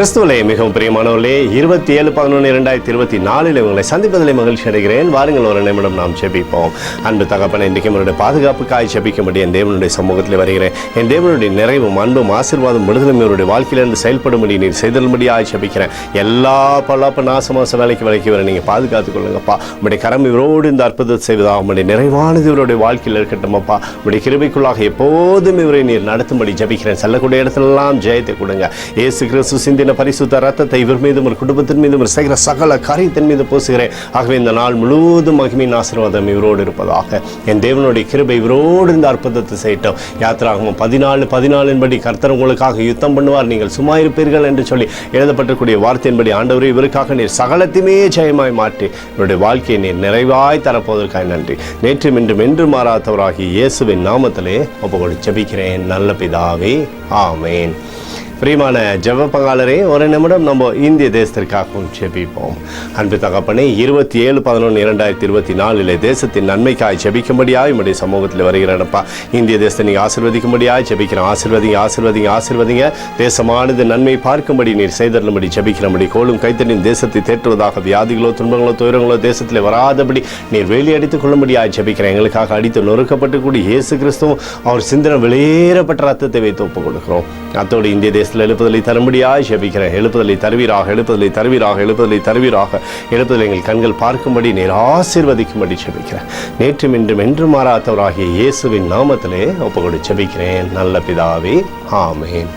கிறிஸ்துவிலே மிகவும் பிரியமானவர்களே, 27/11/2024 உங்களை சந்திப்பதிலே மகிழ்ச்சி அடைகிறேன். வாருங்கள், ஒரு நிமிடம் நாம் ஜெபிப்போம். அன்பு தகப்பனே, இன்றைக்கு என்னுடைய பாதுகாப்புக்காய் ஜெபிக்கும்படி என் தேவனுடைய சமூகத்தில் வருகிறேன். என் தேவனுடைய நிறைவும் அன்பும் ஆசீர்வாதம் விடுதலும் இவருடைய வாழ்க்கையிலிருந்து செயல்படும்படி நீர் செய்தல்படியாக ஜெபிக்கிறேன். எல்லா பல்லாப்பு நாசமாச வேலைக்கு வர நீங்கள் பாதுகாத்துக் கொள்ளுங்கப்பா. உங்களுடைய கரம் இவரோடு இந்த அற்புதத்தை செய்வதாக உங்களுடைய நிறைவானது இவருடைய வாழ்க்கையில் இருக்கட்டும் அப்பா. உங்களுடைய கிருபைக்குள்ளாக எப்போதும் இவரை நீர் நடத்தும்படி ஜெபிக்கிறேன். செல்லக்கூடிய இடத்துலலாம் ஜெயத்தை கொடுங்க. இயேசு கிறிஸ்து சிந்தின பரிசுத்த ரத்தத்தை இவர் மீதும் ஒரு குடும்பத்தின் மீதும் ஒரு செய்கிற சகல காரியத்தின் மீது பூசுகிறேன். ஆகவே இந்த நாள் முழுவதும் மகிமையின் ஆசீர்வாதம் இவரோடு இருப்பதாக. என் தேவனுடைய கிருபை இவரோடு இந்த அற்புதத்தை செய்யட்டும். யாத்திராகமம் 14:14 கர்த்தர் உங்களுக்காக யுத்தம் பண்ணுவார், நீங்கள் சும்மா இருப்பீர்கள் என்று சொல்லி எழுதப்பட்டிருக்கூடிய வார்த்தையின்படி ஆண்டவரே, இவருக்காக நீர் சகலத்தையுமே ஜெயமாய் மாற்றி இவருடைய வாழ்க்கையை நீர் நிறைவாய் தரப்போவதற்காக நன்றி. நேற்றும் இன்றும் என்று மாறாதவராகி இயேசுவின் நாமத்திலே ஒப்புக்கொண்டு ஜெபிக்கிறேன் நல்ல பிதாவே, ஆமேன். பிரியமான ஜெப பங்காளரே, ஒரு நிமிடம் நம்ம இந்திய தேசத்திற்காகவும் ஜெபிப்போம். அன்பு தகப்பனே, 27/11/2024 தேசத்தின் நன்மைக்காய் ஜெபிக்கும்படியாய் உம்முடைய சமூகத்தில் வருகிறேனப்பா. இந்திய தேசத்தை நீங்கள் ஆசீர்வதிக்கும்படியாய் ஜெபிக்கிறேன். ஆசீர்வதிங்க. தேசமானது நன்மை பார்க்கும்படி நீர் செய்தருளும்படி ஜெபிக்கிறபடி, கோலும் கைத்தறியும் தேசத்தை தேற்றுவதாக, வியாதிகளோ துன்பங்களோ துயரங்களோ தேசத்தில் வராதபடி நீர் வேலையடித்துக் கொள்ளும்படியாய் ஜெபிக்கிறேன். எங்களுக்காக அடித்து நொறுக்கப்பட்டு கூடிய இயேசு கிறிஸ்துவும் அவர் சிந்தனை வெளியேறப்பட்ட ரத்தத்தை வைத்து ஒப்புக் கொடுக்கிறோம். அத்தோடு இந்திய தேசத்தில் எழுப்புதலை தரும்படியாய் ஜெபிக்கிறேன். எழுப்புதலை தருவீராக. எழுப்புதலை எங்கள் கண்கள் பார்க்கும்படி நீர் ஆசீர்வதிக்கும்படி ஜெபிக்கிறேன். நேற்றும் இன்றும் என்று மாறாதவராகிய இயேசுவின் நாமத்திலே ஒப்புக்கொண்டு ஜெபிக்கிறேன் நல்ல பிதாவே, ஆமேன்.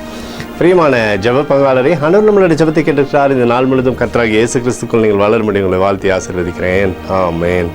பிரியமான ஜெப பங்காளரே, ஆண்டவர் நம்மளுடைய ஜெபத்தை கேட்டிருக்கிறார். இந்த நாள் முழுவதும் கர்த்தராகிய இயேசு கிறிஸ்துக்குள் நீங்கள் வளரும்படி உங்களை வாழ்த்தி ஆசீர்வதிக்கிறேன். ஆமேன்.